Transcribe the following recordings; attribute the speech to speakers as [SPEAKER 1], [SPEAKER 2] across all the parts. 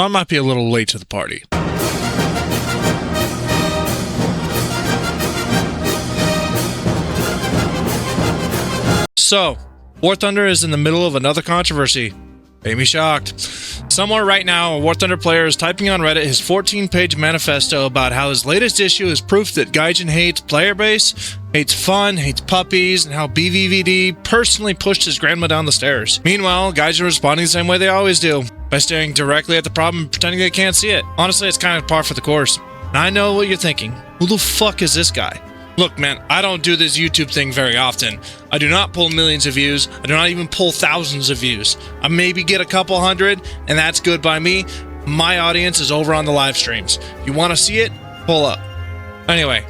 [SPEAKER 1] I might be a little late to the party. So, War Thunder is in the middle of another controversy. Made me shocked. Somewhere right now, a War Thunder player is typing on Reddit his 14-page manifesto about how his latest issue is proof that Gaijin hates player base, hates fun, hates puppies, and how BVVD personally pushed his grandma down the stairs. Meanwhile, Gaijin responding the same way they always do, by staring directly at the problem and pretending they can't see it. Honestly, it's kind of par for the course. And I know what you're thinking. Who the fuck is this guy? Look, man, I don't do this YouTube thing very often. I do not pull millions of views. I do not even pull thousands of views. I maybe get a couple hundred, and that's good by me. My audience is over on the live streams. You want to see it? Pull up. Anyway,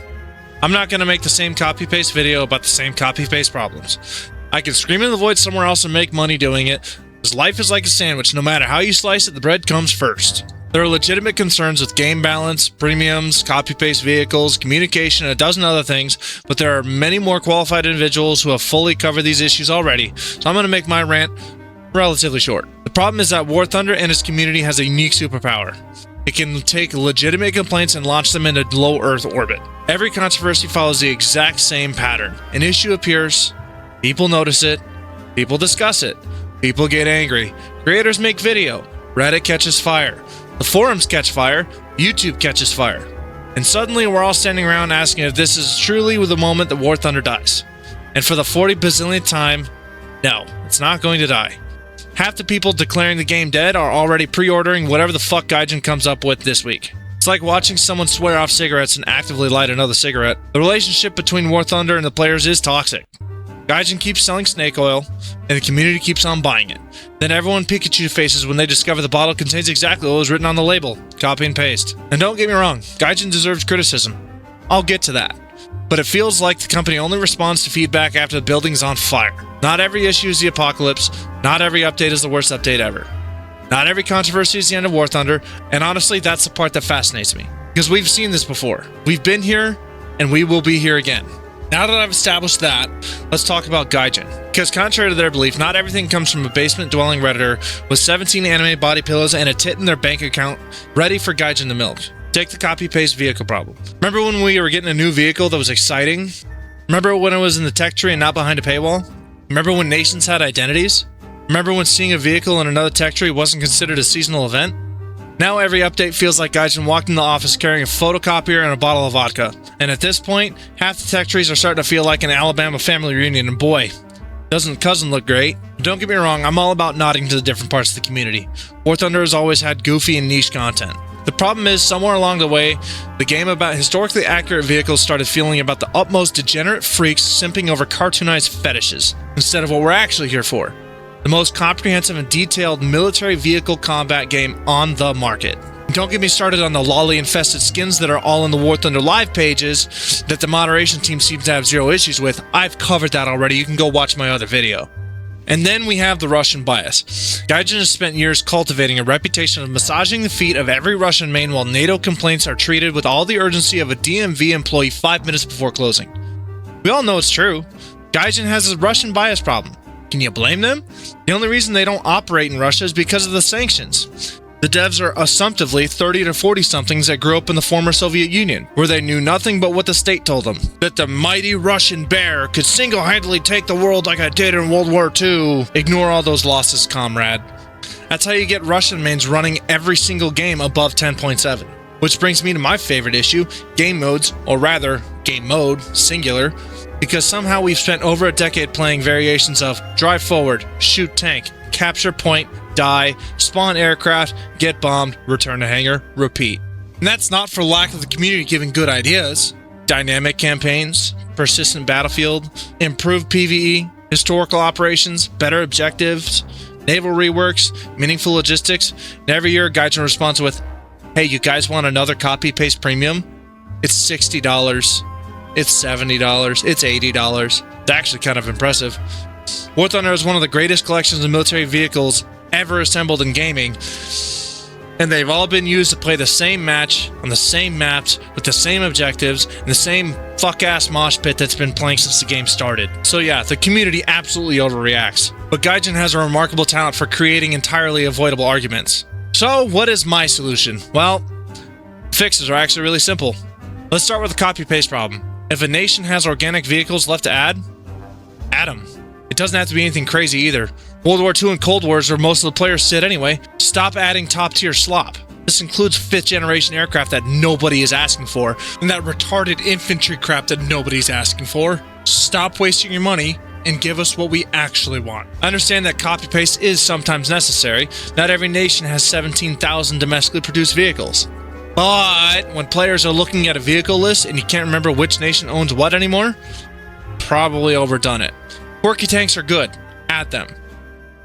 [SPEAKER 1] I'm not going to make the same copy-paste video about the same copy-paste problems. I can scream in the void somewhere else and make money doing it, because life is like a sandwich. No matter how you slice it, the bread comes first. There are legitimate concerns with game balance, premiums, copy-paste vehicles, communication, and a dozen other things, but there are many more qualified individuals who have fully covered these issues already, so I'm going to make my rant relatively short. The problem is that War Thunder and its community has a unique superpower. It can take legitimate complaints and launch them into low Earth orbit. Every controversy follows the exact same pattern. An issue appears, people notice it, people discuss it, people get angry, creators make video, Reddit catches fire. The forums catch fire, YouTube catches fire. And suddenly we're all standing around asking if this is truly the moment that War Thunder dies. And for the 40 bazillionth time, no, it's not going to die. Half the people declaring the game dead are already pre-ordering whatever the fuck Gaijin comes up with this week. It's like watching someone swear off cigarettes and actively light another cigarette. The relationship between War Thunder and the players is toxic. Gaijin keeps selling snake oil, and the community keeps on buying it. Then everyone Pikachu faces when they discover the bottle contains exactly what was written on the label. Copy and paste. And don't get me wrong, Gaijin deserves criticism. I'll get to that. But it feels like the company only responds to feedback after the building's on fire. Not every issue is the apocalypse. Not every update is the worst update ever. Not every controversy is the end of War Thunder. And honestly, that's the part that fascinates me. Because we've seen this before. We've been here, and we will be here again. Now that I've established that, let's talk about Gaijin. Because contrary to their belief, not everything comes from a basement-dwelling Redditor with 17 anime body pillows and a tit in their bank account ready for Gaijin to milk. Take the copy-paste vehicle problem. Remember when we were getting a new vehicle that was exciting? Remember when it was in the tech tree and not behind a paywall? Remember when nations had identities? Remember when seeing a vehicle in another tech tree wasn't considered a seasonal event? Now every update feels like Gaijin walked in the office carrying a photocopier and a bottle of vodka. And at this point, half the tech trees are starting to feel like an Alabama family reunion, and boy, doesn't Cousin look great? Don't get me wrong, I'm all about nodding to the different parts of the community. War Thunder has always had goofy and niche content. The problem is, somewhere along the way, the game about historically accurate vehicles started feeling about the utmost degenerate freaks simping over cartoonized fetishes, instead of what we're actually here for. The most comprehensive and detailed military vehicle combat game on the market. Don't get me started on the lolly-infested skins that are all in the War Thunder live pages that the moderation team seems to have zero issues with. I've covered that already. You can go watch my other video. And then we have the Russian bias. Gaijin has spent years cultivating a reputation of massaging the feet of every Russian main while NATO complaints are treated with all the urgency of a DMV employee 5 minutes before closing. We all know it's true. Gaijin has a Russian bias problem. Can you blame them? The only reason they don't operate in Russia is because of the sanctions. The devs are assumptively 30 to 40-somethings that grew up in the former Soviet Union, where they knew nothing but what the state told them. That the mighty Russian bear could single-handedly take the world like I did in World War II. Ignore all those losses, comrade. That's how you get Russian mains running every single game above 10.7. Which brings me to my favorite issue, game modes, or rather, game mode, singular, because somehow we've spent over a decade playing variations of drive forward, shoot tank, capture point, die, spawn aircraft, get bombed, return to hangar, repeat. And that's not for lack of the community giving good ideas. Dynamic campaigns, persistent battlefield, improved PvE, historical operations, better objectives, naval reworks, meaningful logistics, and every year Gaijin responds with, hey, you guys want another copy-paste premium? It's $60. It's $70, it's $80. It's actually kind of impressive. War Thunder is one of the greatest collections of military vehicles ever assembled in gaming, and they've all been used to play the same match on the same maps with the same objectives and the same fuck-ass mosh pit that's been playing since the game started. So yeah, the community absolutely overreacts. But Gaijin has a remarkable talent for creating entirely avoidable arguments. So, what is my solution? Well, fixes are actually really simple. Let's start with the copy-paste problem. If a nation has organic vehicles left to add them. It doesn't have to be anything crazy either. World War II and Cold War is where most of the players sit anyway. Stop adding top-tier slop. This includes 5th-generation aircraft that nobody is asking for, and that retarded infantry crap that nobody's asking for. Stop wasting your money and give us what we actually want. I understand that copy-paste is sometimes necessary. Not every nation has 17,000 domestically produced vehicles. But when players are looking at a vehicle list and you can't remember which nation owns what anymore, probably overdone it. Quirky tanks are good. Add them.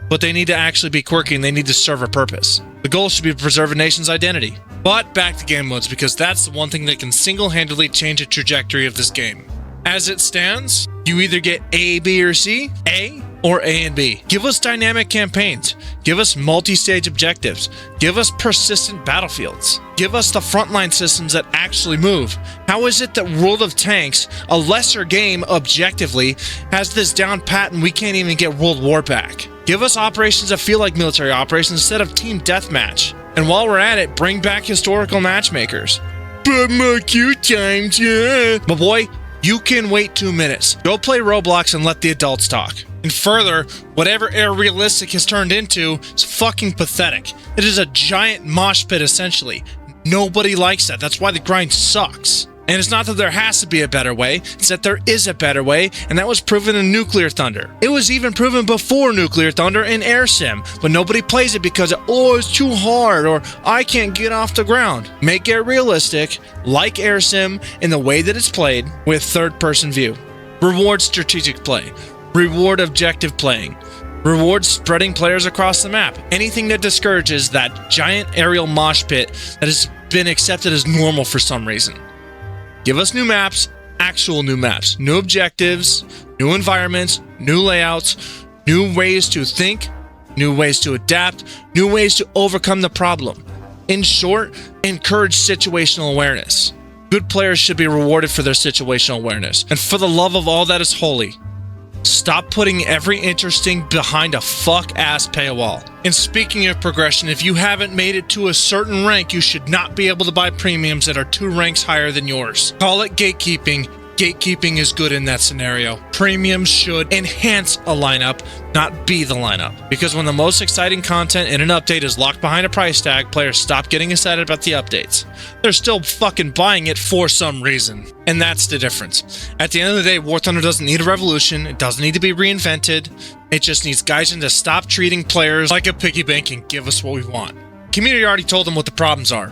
[SPEAKER 1] But they need to actually be quirky and they need to serve a purpose. The goal should be to preserve a nation's identity. But back to game modes, because that's the one thing that can single-handedly change the trajectory of this game. As it stands, you either get A, B, or C, A, or A and B. Give us dynamic campaigns. Give us multi-stage objectives. Give us persistent battlefields. Give us the frontline systems that actually move. How is it that World of Tanks, a lesser game objectively, has this down pat and we can't even get World War back? Give us operations that feel like military operations instead of team deathmatch. And while we're at it, bring back historical matchmakers. But more cute times, yeah. My boy, you can wait 2 minutes. Go play Roblox and let the adults talk. And further, whatever Air Realistic has turned into is fucking pathetic. It is a giant mosh pit, essentially. Nobody likes that. That's why the grind sucks. And it's not that there has to be a better way, it's that there is a better way, and that was proven in Nuclear Thunder. It was even proven before Nuclear Thunder in Air Sim, but nobody plays it because, oh, it's too hard, or I can't get off the ground. Make it realistic, like Air Sim, in the way that it's played, with third-person view. Reward strategic play. Reward objective playing. Reward spreading players across the map. Anything that discourages that giant aerial mosh pit that has been accepted as normal for some reason. Give us new maps, actual new maps, new objectives, new environments, new layouts, new ways to think, new ways to adapt, new ways to overcome the problem. In short, encourage situational awareness. Good players should be rewarded for their situational awareness. And for the love of all that is holy, stop putting every interesting behind a fuck-ass paywall. And speaking of progression, if you haven't made it to a certain rank, you should not be able to buy premiums that are 2 ranks higher than yours. Call it gatekeeping. Gatekeeping is good in that scenario. Premiums should enhance a lineup, not be the lineup. Because when the most exciting content in an update is locked behind a price tag, players stop getting excited about the updates. They're still fucking buying it for some reason. And that's the difference. At the end of the day, War Thunder doesn't need a revolution. It doesn't need to be reinvented. It just needs Gaijin to stop treating players like a piggy bank and give us what we want. Community already told them what the problems are.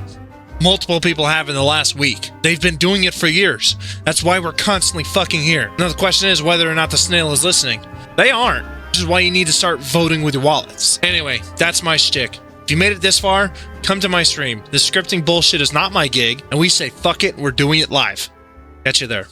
[SPEAKER 1] Multiple people have in the last week. They've been doing it for years. That's why we're constantly fucking here. Now the question is whether or not the snail is listening. They aren't, which is why you need to start voting with your wallets. Anyway, that's my shtick. If you made it this far, come to my stream. This scripting bullshit is not my gig, and we say fuck it, we're doing it live. Catch you there.